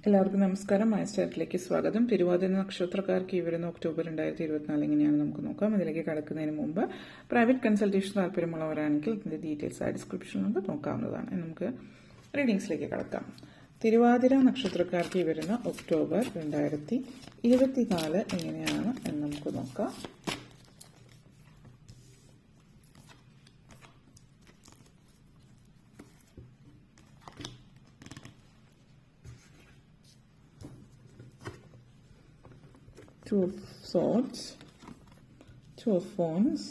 എല്ലാവർക്കും നമസ്കാരം. മൈസ്റ്റാറ്റിലേക്ക് സ്വാഗതം. തിരുവാതിര നക്ഷത്രക്കാർക്ക് ഈ വരുന്ന ഒക്ടോബർ 2024 എങ്ങനെയാണ് നമുക്ക് നോക്കാം. അതിലേക്ക് കടക്കുന്നതിന് മുമ്പ് പ്രൈവറ്റ് കൺസൾട്ടേഷൻ താല്പര്യമുള്ളവരാണെങ്കിൽ ഇതിന്റെ ഡീറ്റെയിൽസ് ആ ഡിസ്ക്രിപ്ഷനിൽ നമുക്ക് നോക്കാവുന്നതാണ്. നമുക്ക് റീഡിങ്സിലേക്ക് കടക്കാം. തിരുവാതിര നക്ഷത്രക്കാർക്ക് ഈ വരുന്ന ഒക്ടോബർ 2024 എങ്ങനെയാണ് എന്ന് നമുക്ക് നോക്കാം. Two of Swords, Two of Wands,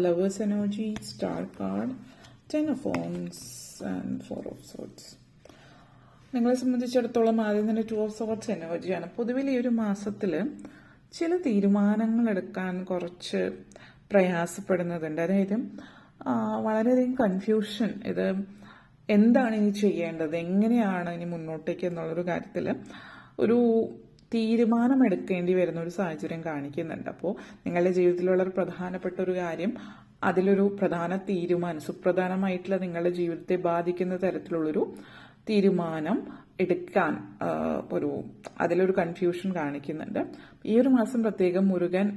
Lovers energy, Star card, Ten of Wands and Four of Swords. നിങ്ങളെ സംബന്ധിച്ചിടത്തോളം ആദ്യം തന്നെ 2 of Swords എനർജിയാണ്. പൊതുവിൽ ഈ ഒരു മാസത്തിൽ ചില തീരുമാനങ്ങൾ എടുക്കാൻ കുറച്ച് പ്രയാസപ്പെടുന്നതുണ്ട്. അതായത് വളരെയധികം കൺഫ്യൂഷൻ, ഇത് എന്താണ് ഇനി ചെയ്യേണ്ടത്, എങ്ങനെയാണ് ഇനി മുന്നോട്ടേക്ക് എന്നുള്ളൊരു കാര്യത്തിൽ ഒരു തീരുമാനമെടുക്കേണ്ടി വരുന്ന ഒരു സാഹചര്യം കാണിക്കുന്നുണ്ട്. അപ്പോൾ നിങ്ങളുടെ ജീവിതത്തിലുള്ള ഒരു പ്രധാനപ്പെട്ട ഒരു കാര്യം, അതിലൊരു പ്രധാന തീരുമാനം, സുപ്രധാനമായിട്ടുള്ള നിങ്ങളുടെ ജീവിതത്തെ ബാധിക്കുന്ന തരത്തിലുള്ളൊരു തീരുമാനം എടുക്കാൻ അതിലൊരു കൺഫ്യൂഷൻ കാണിക്കുന്നുണ്ട്. ഈ ഒരു മാസം പ്രത്യേകം മുരുകൻ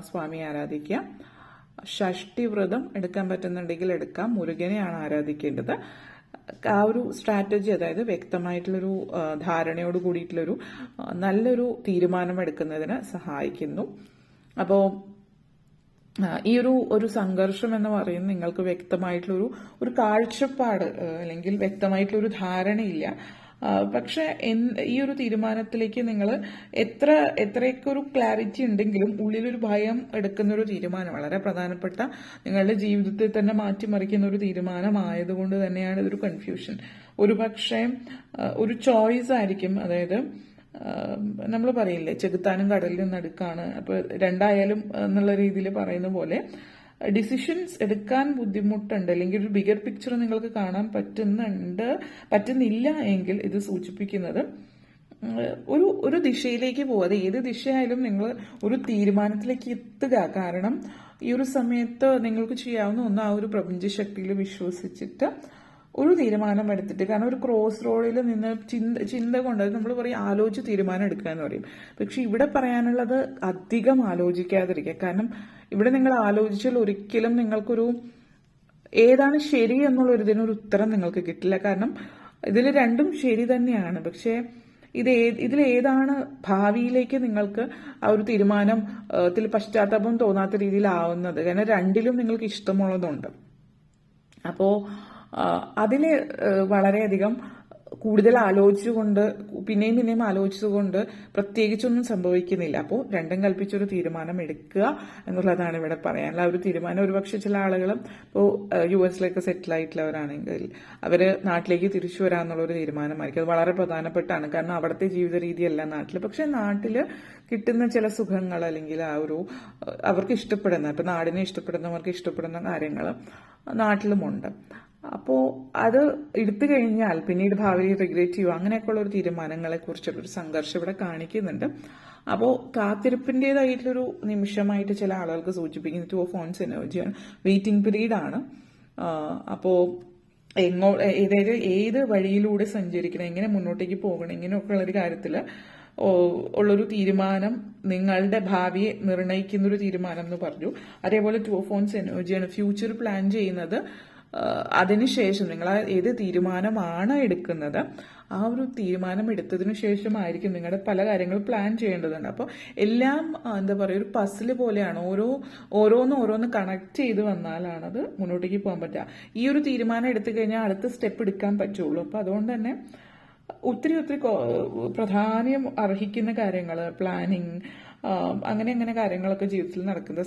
സ്വാമിയെ ആരാധിക്കുക. ഷഷ്ടി വ്രതം എടുക്കാൻ പറ്റുന്നുണ്ടെങ്കിൽ എടുക്കാം. മുരുകനെയാണ് ആരാധിക്കേണ്ടത്. ആ ഒരു സ്ട്രാറ്റജി, അതായത് വ്യക്തമായിട്ടുള്ളൊരു ധാരണയോട് കൂടിയിട്ടുള്ളൊരു നല്ലൊരു തീരുമാനം എടുക്കുന്നതിന് സഹായിക്കുന്നു. അപ്പോൾ ഈ ഒരു സംഘർഷം എന്ന് പറയുന്നത് നിങ്ങൾക്ക് വ്യക്തമായിട്ടുള്ളൊരു കാഴ്ചപ്പാട് അല്ലെങ്കിൽ വ്യക്തമായിട്ടുള്ളൊരു ധാരണയില്ല. പക്ഷെ ഈ ഒരു തീരുമാനത്തിലേക്ക് നിങ്ങൾ എത്രയൊക്കെ ഒരു ക്ലാരിറ്റി ഉണ്ടെങ്കിലും ഉള്ളിലൊരു ഭയം എടുക്കുന്ന ഒരു തീരുമാനം, വളരെ പ്രധാനപ്പെട്ട നിങ്ങളുടെ ജീവിതത്തെ തന്നെ മാറ്റിമറിക്കുന്ന ഒരു തീരുമാനമായതുകൊണ്ട് തന്നെയാണ് ഇതൊരു കൺഫ്യൂഷൻ. ഒരു പക്ഷേ ഒരു ചോയ്സ് ആയിരിക്കും. അതായത് നമ്മൾ പറയില്ലേ, ചെകുത്താനും കടലിനും നടുക്കാണ്. അപ്പൊ രണ്ടായാലും എന്നുള്ള രീതിയിൽ പറയുന്ന പോലെ ഡിസിഷൻസ് എടുക്കാൻ ബുദ്ധിമുട്ടുണ്ട്, അല്ലെങ്കിൽ ഒരു ബിഗർ പിക്ചർ നിങ്ങൾക്ക് കാണാൻ പറ്റുന്നില്ല എങ്കിൽ ഇത് സൂചിപ്പിക്കുന്നത് ഒരു ദിശയിലേക്ക് പോകുക. അത് ഏത് ദിശയായാലും നിങ്ങൾ ഒരു തീരുമാനത്തിലേക്ക് എത്തുക. കാരണം ഈ ഒരു സമയത്ത് നിങ്ങൾക്ക് ചെയ്യാവുന്ന ഒന്ന്, ആ ഒരു പ്രപഞ്ച ശക്തിയിൽ വിശ്വസിച്ചിട്ട് ഒരു തീരുമാനം എടുത്തിട്ട്, കാരണം ഒരു ക്രോസ് റോഡിൽ നിന്ന് ചിന്ത കൊണ്ട്, നമ്മൾ പറയും ആലോചിച്ച് തീരുമാനം എടുക്കുക എന്ന് പറയും. പക്ഷെ ഇവിടെ പറയാനുള്ളത് അധികം ആലോചിക്കാതിരിക്കുക. കാരണം ഇവിടെ നിങ്ങൾ ആലോചിച്ചാൽ ഒരിക്കലും നിങ്ങൾക്കൊരു ഏതാണ് ശരി എന്നുള്ളൊരു ഇതിനൊരു ഉത്തരം നിങ്ങൾക്ക് കിട്ടില്ല. കാരണം ഇതിൽ രണ്ടും ശരി തന്നെയാണ്. പക്ഷേ ഇതിലേതാണ് ഭാവിയിലേക്ക് നിങ്ങൾക്ക് ആ ഒരു തീരുമാനത്തിൽ പശ്ചാത്താപം തോന്നാത്ത രീതിയിലാവുന്നത്. കാരണം രണ്ടിലും നിങ്ങൾക്ക് ഇഷ്ടമുള്ളതുണ്ട്. അപ്പോ അതില് വളരെയധികം കൂടുതൽ ആലോചിച്ചുകൊണ്ട് പിന്നെയും ആലോചിച്ചുകൊണ്ട് പ്രത്യേകിച്ചൊന്നും സംഭവിക്കുന്നില്ല. അപ്പോൾ രണ്ടും കൽപ്പിച്ചൊരു തീരുമാനം എടുക്കുക എന്നുള്ളതാണ് ഇവിടെ പറയാനുള്ള ഒരു തീരുമാനം. ഒരുപക്ഷെ ചില ആളുകൾ ഇപ്പോൾ US സെറ്റിൽ ആയിട്ടുള്ളവരാണെങ്കിൽ അവര് നാട്ടിലേക്ക് തിരിച്ചു വരാന്നുള്ളൊരു തീരുമാനമായിരിക്കും. അത് വളരെ പ്രധാനപ്പെട്ടാണ്. കാരണം അവിടുത്തെ ജീവിത രീതിയല്ല നാട്ടിൽ. പക്ഷെ നാട്ടിൽ കിട്ടുന്ന ചില സുഖങ്ങൾ, അല്ലെങ്കിൽ അവർക്ക് ഇഷ്ടപ്പെടുന്ന, ഇപ്പൊ നാടിനെ ഇഷ്ടപ്പെടുന്നവർക്ക് ഇഷ്ടപ്പെടുന്ന കാര്യങ്ങൾ നാട്ടിലുമുണ്ട്. അപ്പോൾ അത് എടുത്തു കഴിഞ്ഞാൽ പിന്നീട് ഭാവിയിൽ റിഗ്രറ്റ് ചെയ്യുക, അങ്ങനെയൊക്കെയുള്ള ഒരു തീരുമാനങ്ങളെ കുറിച്ചൊരു സംഘർഷം ഇവിടെ കാണിക്കുന്നുണ്ട്. അപ്പോൾ കാത്തിരിപ്പിൻ്റെതായിട്ടുള്ളൊരു നിമിഷമായിട്ട് ചില ആളുകൾക്ക് സൂചിപ്പിക്കുന്ന 2 of Wands എനർജിയാണ്. വെയിറ്റിംഗ് പീരീഡ് ആണ്. അപ്പോൾ ഏത് വഴിയിലൂടെ സഞ്ചരിക്കണം, എങ്ങനെ മുന്നോട്ടേക്ക് പോകണം, ഇങ്ങനെയൊക്കെ ഉള്ളൊരു കാര്യത്തിൽ ഉള്ളൊരു തീരുമാനം, നിങ്ങളുടെ ഭാവിയെ നിർണ്ണയിക്കുന്ന ഒരു തീരുമാനം എന്ന് പറഞ്ഞു. അതേപോലെ 2 of Wands എനർജിയാണ്. ഫ്യൂച്ചർ പ്ലാൻ ചെയ്യുന്നത്, അതിനുശേഷം നിങ്ങൾ ഏത് തീരുമാനമാണ് എടുക്കുന്നത്, ആ ഒരു തീരുമാനം എടുത്തതിനു ശേഷമായിരിക്കും നിങ്ങളുടെ പല കാര്യങ്ങളും പ്ലാൻ ചെയ്യേണ്ടതുണ്ട്. അപ്പോൾ എല്ലാം എന്താ പറയുക, ഒരു പസില് പോലെയാണ്. ഓരോന്ന് കണക്ട് ചെയ്ത് വന്നാലാണ് അത് മുന്നോട്ടേക്ക് പോകാൻ പറ്റുക. ഈ ഒരു തീരുമാനം എടുത്തു കഴിഞ്ഞാൽ അടുത്ത സ്റ്റെപ്പ് എടുക്കാൻ പറ്റുള്ളൂ. അപ്പൊ അതുകൊണ്ട് തന്നെ ഒത്തിരി പ്രാധാന്യം അർഹിക്കുന്ന കാര്യങ്ങൾ, പ്ലാനിങ്, അങ്ങനെ കാര്യങ്ങളൊക്കെ ജീവിതത്തിൽ നടക്കുന്ന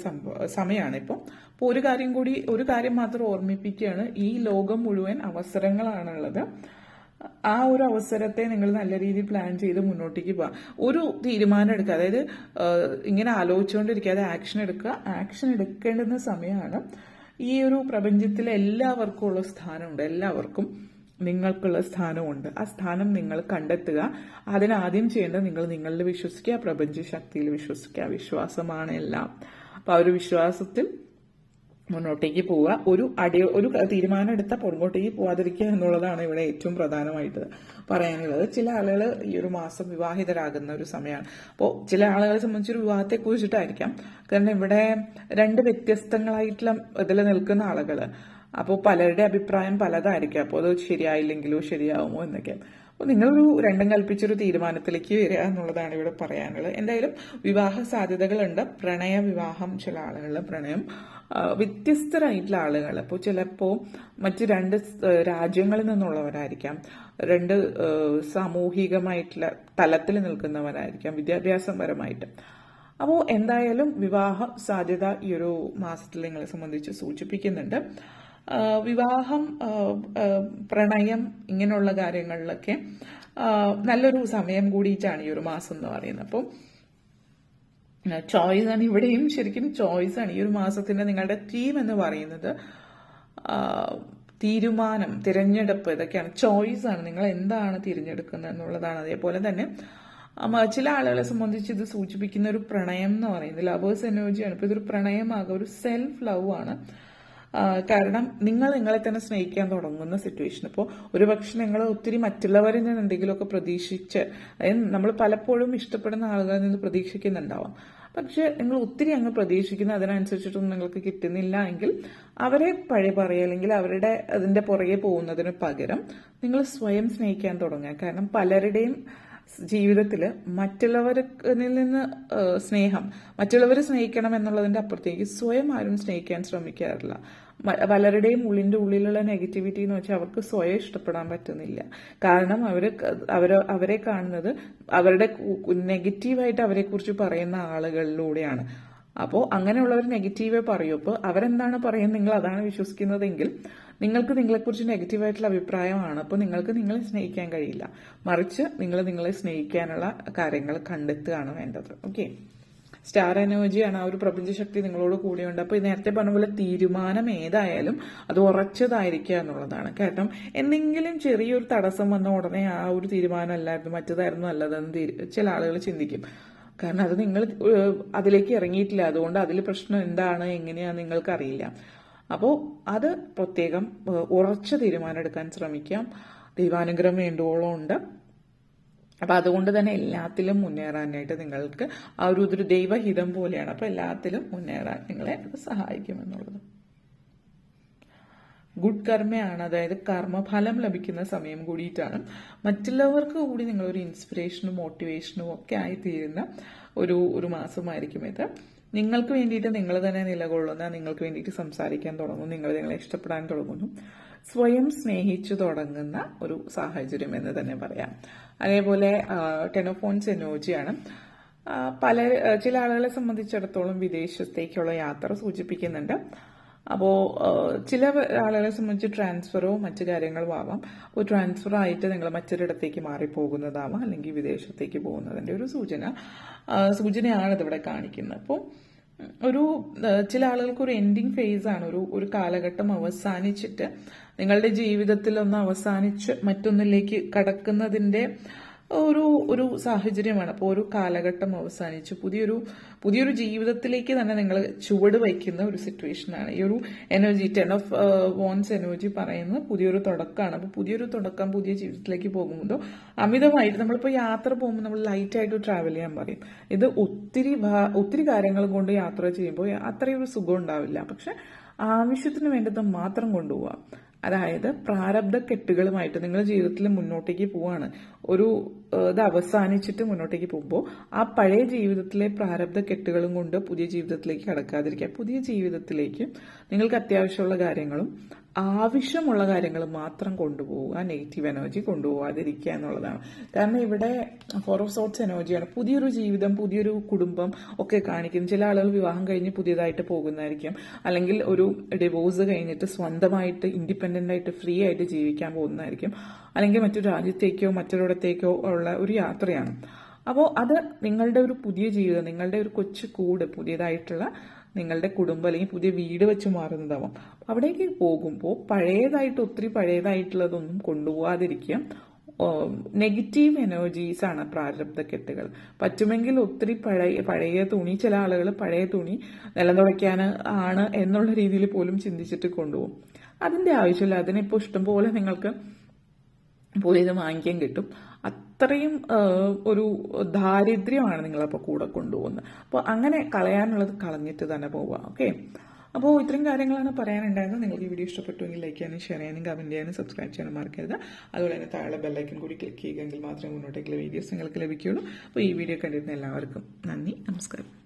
സമയമാണ് ഇപ്പം. അപ്പോൾ ഒരു കാര്യം മാത്രം ഓർമ്മിപ്പിക്കുകയാണ്, ഈ ലോകം മുഴുവൻ അവസരങ്ങളാണുള്ളത്. ആ ഒരു അവസരത്തെ നിങ്ങൾ നല്ല രീതിയിൽ പ്ലാൻ ചെയ്ത് മുന്നോട്ടേക്ക് പോവാം. ഒരു തീരുമാനം എടുക്കുക, അതായത് ഇങ്ങനെ ആലോചിച്ചുകൊണ്ടിരിക്കാതെ ആക്ഷൻ എടുക്കുക. ആക്ഷൻ എടുക്കേണ്ടുന്ന സമയമാണ്. ഈ ഒരു പ്രപഞ്ചത്തിലെ എല്ലാവർക്കും ഉള്ള സ്ഥാനമുണ്ട്, എല്ലാവർക്കും നിങ്ങൾക്കുള്ള സ്ഥാനമുണ്ട്. ആ സ്ഥാനം നിങ്ങൾ കണ്ടെത്തുക. അതിനാദ്യം ചെയ്യേണ്ടത് നിങ്ങൾ നിങ്ങളിൽ വിശ്വസിക്കുക, പ്രപഞ്ച ശക്തിയിൽ വിശ്വസിക്കുക. വിശ്വാസമാണ് എല്ലാം. അപ്പൊ ആ ഒരു വിശ്വാസത്തിൽ മുന്നോട്ടേക്ക് പോവുക, ഒരു തീരുമാനം എടുത്താൽ പുറകോട്ടേക്ക് പോവാതിരിക്കുക എന്നുള്ളതാണ് ഇവിടെ ഏറ്റവും പ്രധാനമായിട്ട് പറയാനുള്ളത്. ചില ആളുകൾ ഈ ഒരു മാസം വിവാഹിതരാകുന്ന ഒരു സമയമാണ്. അപ്പോൾ ചില ആളുകളെ സംബന്ധിച്ചൊരു വിവാഹത്തെ കുറിച്ചിട്ടായിരിക്കാം, കാരണം ഇവിടെ രണ്ട് വ്യത്യസ്തങ്ങളായിട്ടുള്ള ഇതിൽ നിൽക്കുന്ന ആളുകൾ. അപ്പോൾ പലരുടെ അഭിപ്രായം പലതായിരിക്കും. അപ്പോൾ അത് ശരിയായില്ലെങ്കിലോ ശരിയാവുമോ എന്നൊക്കെ. അപ്പോൾ നിങ്ങളൊരു രണ്ടും കൽപ്പിച്ചൊരു തീരുമാനത്തിലേക്ക് വരിക എന്നുള്ളതാണ് ഇവിടെ പറയാനുള്ളത്. എന്തായാലും വിവാഹ സാധ്യതകളുണ്ട്. പ്രണയ വിവാഹം, ചില ആളുകളുടെ പ്രണയം വ്യത്യസ്തരായിട്ടുള്ള ആളുകൾ. അപ്പോൾ ചിലപ്പോൾ മറ്റ് രണ്ട് രാജ്യങ്ങളിൽ നിന്നുള്ളവരായിരിക്കാം, രണ്ട് സാമൂഹികമായിട്ടുള്ള തലത്തിൽ നിൽക്കുന്നവരായിരിക്കാം, വിദ്യാഭ്യാസപരമായിട്ട്. അപ്പോൾ എന്തായാലും വിവാഹ സാധ്യത ഈ ഒരു മാസത്തിൽ നിങ്ങളെ സംബന്ധിച്ച് സൂചിപ്പിക്കുന്നുണ്ട്. വിവാഹം, പ്രണയം, ഇങ്ങനെയുള്ള കാര്യങ്ങളിലൊക്കെ നല്ലൊരു സമയം കൂടിയിട്ടാണ് ഈ ഒരു മാസം എന്ന് പറയുന്നത്. അപ്പോൾ ചോയ്സ് ആണ് ഇവിടെയും, ശരിക്കും ചോയ്സ് ആണ് ഈ ഒരു മാസത്തിന്റെ നിങ്ങളുടെ തീം എന്ന് പറയുന്നത്. തീരുമാനം, തിരഞ്ഞെടുപ്പ്, ഇതൊക്കെയാണ്. ചോയ്സ് ആണ്, നിങ്ങൾ എന്താണ് തിരഞ്ഞെടുക്കുന്നത് എന്നുള്ളതാണ്. അതേപോലെ തന്നെ ചില ആളുകളെ സംബന്ധിച്ച് ഇത് സൂചിപ്പിക്കുന്ന ഒരു പ്രണയം എന്ന് പറയുന്നത് ലവേഴ്സ് എനർജിയാണ്. ഇപ്പൊ ഇതൊരു പ്രണയമാകും, ഒരു സെൽഫ് ലവ് ആണ്. കാരണം നിങ്ങൾ നിങ്ങളെ തന്നെ സ്നേഹിക്കാൻ തുടങ്ങുന്ന സിറ്റുവേഷൻ. ഇപ്പോൾ ഒരുപക്ഷെ നിങ്ങൾ ഒത്തിരി മറ്റുള്ളവരിൽ നിന്ന് എന്തെങ്കിലുമൊക്കെ പ്രതീക്ഷിച്ച്, അതായത് നമ്മൾ പലപ്പോഴും ഇഷ്ടപ്പെടുന്ന ആളുകളിൽ നിന്ന് പ്രതീക്ഷിക്കുന്നുണ്ടാവാം. പക്ഷെ നിങ്ങൾ ഒത്തിരി അങ്ങ് പ്രതീക്ഷിക്കുന്ന അതിനനുസരിച്ചിട്ടൊന്നും നിങ്ങൾക്ക് കിട്ടുന്നില്ല എങ്കിൽ അവരെ പഴയ പറയുക, അല്ലെങ്കിൽ അവരുടെ അതിന്റെ പുറകെ പോകുന്നതിന് പകരം നിങ്ങൾ സ്വയം സ്നേഹിക്കാൻ തുടങ്ങുക. കാരണം പലരുടെയും ജീവിതത്തിൽ മറ്റുള്ളവരിൽ നിന്ന് സ്നേഹം, മറ്റുള്ളവരെ സ്നേഹിക്കണം എന്നുള്ളതിന്റെ അപ്പുറത്തേക്ക് സ്വയം ആരും സ്നേഹിക്കാൻ ശ്രമിക്കാറില്ല. പലരുടെയും ഉള്ളിലുള്ള നെഗറ്റിവിറ്റി എന്ന് വെച്ചാൽ അവർക്ക് സ്വയം ഇഷ്ടപ്പെടാൻ പറ്റുന്നില്ല. കാരണം അവരെ കാണുന്നത് അവരുടെ നെഗറ്റീവായിട്ട് അവരെ കുറിച്ച് പറയുന്ന ആളുകളിലൂടെയാണ്. അപ്പോൾ അങ്ങനെയുള്ളവർ നെഗറ്റീവേ പറയൂ. അപ്പോൾ അവരെന്താണ് പറയുന്നത്, നിങ്ങൾ അതാണ് വിശ്വസിക്കുന്നതെങ്കിൽ നിങ്ങൾക്ക് നിങ്ങളെക്കുറിച്ച് നെഗറ്റീവായിട്ടുള്ള അഭിപ്രായമാണ്. അപ്പോൾ നിങ്ങൾക്ക് നിങ്ങളെ സ്നേഹിക്കാൻ കഴിയില്ല. മറിച്ച് നിങ്ങളെ സ്നേഹിക്കാനുള്ള കാര്യങ്ങൾ കണ്ടെത്തുകയാണ് വേണ്ടത്. ഓക്കെ, സ്റ്റാർ എനർജിയാണ്, ആ ഒരു പ്രപഞ്ചശക്തി നിങ്ങളോട് കൂടെയുണ്ട്. അപ്പോൾ നേരത്തെ പറഞ്ഞ പോലെ തീരുമാനം ഏതായാലും അത് ഉറച്ചതായിരിക്കുക എന്നുള്ളതാണ്. കാരണം എന്തെങ്കിലും ചെറിയൊരു തടസ്സം വന്ന ഉടനെ ആ ഒരു തീരുമാനം അല്ലായിരുന്നു, മറ്റേതായിരുന്നു നല്ലതെന്ന് ചില ആളുകൾ ചിന്തിക്കും. കാരണം അത് നിങ്ങൾ അതിലേക്ക് ഇറങ്ങിയിട്ടില്ല, അതുകൊണ്ട് അതിൽ പ്രശ്നം എന്താണ് എങ്ങനെയാന്ന് നിങ്ങൾക്ക് അറിയില്ല. അപ്പോൾ അത് പ്രത്യേകം ഉറച്ച തീരുമാനം എടുക്കാൻ ശ്രമിക്കാം. ദൈവാനുഗ്രഹം വേണ്ടുവോളം ഉണ്ട്. അപ്പൊ അതുകൊണ്ട് തന്നെ എല്ലാത്തിലും മുന്നേറാനായിട്ട് നിങ്ങൾക്ക് ആ ഒരു ദൈവഹിതം പോലെയാണ്. അപ്പൊ എല്ലാത്തിലും മുന്നേറാൻ നിങ്ങളെ അത് സഹായിക്കുമെന്നുള്ളത് ഗുഡ് കർമ്മയാണ്. അതായത് കർമ്മഫലം ലഭിക്കുന്ന സമയം കൂടിയിട്ടാണ്. മറ്റുള്ളവർക്ക് കൂടി നിങ്ങളൊരു ഇൻസ്പിറേഷനും മോട്ടിവേഷനും ഒക്കെ ആയിത്തീരുന്ന ഒരു മാസമായിരിക്കും ഇത്. നിങ്ങൾക്ക് വേണ്ടിയിട്ട് നിങ്ങൾ തന്നെ നിലകൊള്ളുന്ന, നിങ്ങൾക്ക് വേണ്ടിയിട്ട് സംസാരിക്കാൻ തുടങ്ങുന്നു, നിങ്ങളെ ഇഷ്ടപ്പെടാൻ തുടങ്ങുന്നു, സ്വയം സ്നേഹിച്ചു തുടങ്ങുന്ന ഒരു സാഹചര്യം എന്ന് തന്നെ പറയാം. അതേപോലെ 10 of Wands എനർജിയാണ്. ചില ആളുകളെ സംബന്ധിച്ചിടത്തോളം വിദേശത്തേക്കുള്ള യാത്ര സൂചിപ്പിക്കുന്നുണ്ട്. അപ്പോൾ ചില ആളുകളെ സംബന്ധിച്ച് ട്രാൻസ്ഫറോ മറ്റു കാര്യങ്ങളോ ആവാം. അപ്പോൾ ട്രാൻസ്ഫർ ആയിട്ട് നിങ്ങൾ മറ്റൊരിടത്തേക്ക് മാറിപ്പോകുന്നതാവാം, അല്ലെങ്കിൽ വിദേശത്തേക്ക് പോകുന്നതിന്റെ ഒരു സൂചനയാണ് ഇതിവിടെ കാണിക്കുന്നത്. അപ്പോൾ ചില ആളുകൾക്ക് ഒരു എൻഡിങ് ഫേസ് ആണ്, ഒരു കാലഘട്ടം അവസാനിച്ചിട്ട് നിങ്ങളുടെ ജീവിതത്തിൽ ഒന്ന് അവസാനിച്ച് മറ്റൊന്നിലേക്ക് കടക്കുന്നതിന്റെ ഒരു സാഹചര്യമാണ്. അപ്പോൾ ഒരു കാലഘട്ടം അവസാനിച്ച് പുതിയൊരു ജീവിതത്തിലേക്ക് തന്നെ നിങ്ങൾ ചുവട് വയ്ക്കുന്ന ഒരു സിറ്റുവേഷനാണ് ഈ ഒരു എനർജി. 10 of Wands എനർജി പറയുന്നത് പുതിയൊരു തുടക്കമാണ്. അപ്പോൾ പുതിയൊരു തുടക്കം, പുതിയ ജീവിതത്തിലേക്ക് പോകുമ്പോൾ അമിതമായിട്ട് നമ്മളിപ്പോൾ യാത്ര പോകുമ്പോൾ നമ്മൾ ലൈറ്റായിട്ട് ട്രാവൽ ചെയ്യാൻ പറയും. ഇത് ഒത്തിരി കാര്യങ്ങൾ കൊണ്ട് യാത്ര ചെയ്യുമ്പോൾ അത്രയൊരു സുഖം ഉണ്ടാവില്ല. പക്ഷെ ആവശ്യത്തിന് വേണ്ടത് മാത്രം കൊണ്ടുപോവാം. അതായത് പ്രാരബ്ധ കെട്ടുകളുമായിട്ട് നിങ്ങൾ ജീവിതത്തിൽ മുന്നോട്ടേക്ക് പോവാണ്. ഇത് അവസാനിച്ചിട്ട് മുന്നോട്ടേക്ക് പോകുമ്പോൾ ആ പഴയ ജീവിതത്തിലെ പ്രാരബ്ധ കെട്ടുകളും കൊണ്ട് പുതിയ ജീവിതത്തിലേക്ക് കടക്കാതിരിക്കുക. പുതിയ ജീവിതത്തിലേക്ക് നിങ്ങൾക്ക് അത്യാവശ്യമുള്ള കാര്യങ്ങളും ആവശ്യമുള്ള കാര്യങ്ങൾ മാത്രം കൊണ്ടുപോവുക, നെഗറ്റീവ് എനർജി കൊണ്ടുപോകാതിരിക്കുക എന്നുള്ളതാണ്. കാരണം ഇവിടെ 4 of Swords എനർജിയാണ്. പുതിയൊരു ജീവിതം, പുതിയൊരു കുടുംബം ഒക്കെ കാണിക്കുന്നു. ചില ആളുകൾ വിവാഹം കഴിഞ്ഞ് പുതിയതായിട്ട് പോകുന്നതായിരിക്കും, അല്ലെങ്കിൽ ഒരു ഡിവോഴ്സ് കഴിഞ്ഞിട്ട് സ്വന്തമായിട്ട് ഇൻഡിപെൻഡന്റ് ആയിട്ട് ഫ്രീ ആയിട്ട് ജീവിക്കാൻ പോകുന്നതായിരിക്കും, അല്ലെങ്കിൽ മറ്റൊരു രാജ്യത്തേക്കോ മറ്റൊരിടത്തേക്കോ ഉള്ള ഒരു യാത്രയാണ്. അപ്പോൾ അത് നിങ്ങളുടെ ഒരു പുതിയ ജീവിതം, നിങ്ങളുടെ ഒരു കൊച്ചു കൂട്, പുതിയതായിട്ടുള്ള നിങ്ങളുടെ കുടുംബം അല്ലെങ്കിൽ പുതിയ വീട് വെച്ച് മാറുന്നതാവാം. അവിടേക്ക് പോകുമ്പോൾ ഒത്തിരി പഴയതായിട്ടുള്ളതൊന്നും കൊണ്ടുപോകാതിരിക്കുക. നെഗറ്റീവ് എനർജീസ് ആണ് പ്രാരബ്ധക്കെട്ടുകൾ. പറ്റുമെങ്കിൽ ഒത്തിരി പഴയ തുണി, ചില ആളുകൾ പഴയ തുണി നിലം തുടയ്ക്കാൻ ആണ് എന്നുള്ള രീതിയിൽ പോലും ചിന്തിച്ചിട്ട് കൊണ്ടുപോകും. അതിന്റെ ആവശ്യമില്ല. അതിനിപ്പോൾ ഇഷ്ടംപോലെ നിങ്ങൾക്ക് പോയി ഇത് വാങ്ങിക്കാൻ കിട്ടും. അത്രയും ഒരു ദാരിദ്ര്യമാണ് നിങ്ങളപ്പോൾ കൂടെ കൊണ്ടുപോകുന്നത്. അപ്പോൾ അങ്ങനെ കളയാനുള്ളത് കളഞ്ഞിട്ട് തന്നെ പോവുക. ഓക്കെ, അപ്പോൾ ഇത്രയും കാര്യങ്ങളാണ് പറയാനുണ്ടായിരുന്നത്. നിങ്ങൾക്ക് ഈ വീഡിയോ ഇഷ്ടപ്പെട്ടുവെങ്കിൽ ലൈക്ക് ചെയ്യാനും ഷെയർ ചെയ്യാനും കമൻറ്റ് ചെയ്യാനും സബ്സ്ക്രൈബ് ചെയ്യാനും മറക്കരുത്. അതുപോലെ തന്നെ താഴെ ബെല്ലൈക്കൻ കൂടി ക്ലിക്ക് ചെയ്യുകയെങ്കിൽ മാത്രമേ മുന്നോട്ടേക്കുള്ള വീഡിയോസ് നിങ്ങൾക്ക് ലഭിക്കുകയുള്ളൂ. അപ്പോൾ ഈ വീഡിയോ കണ്ടിരുന്ന എല്ലാവർക്കും നന്ദി, നമസ്കാരം.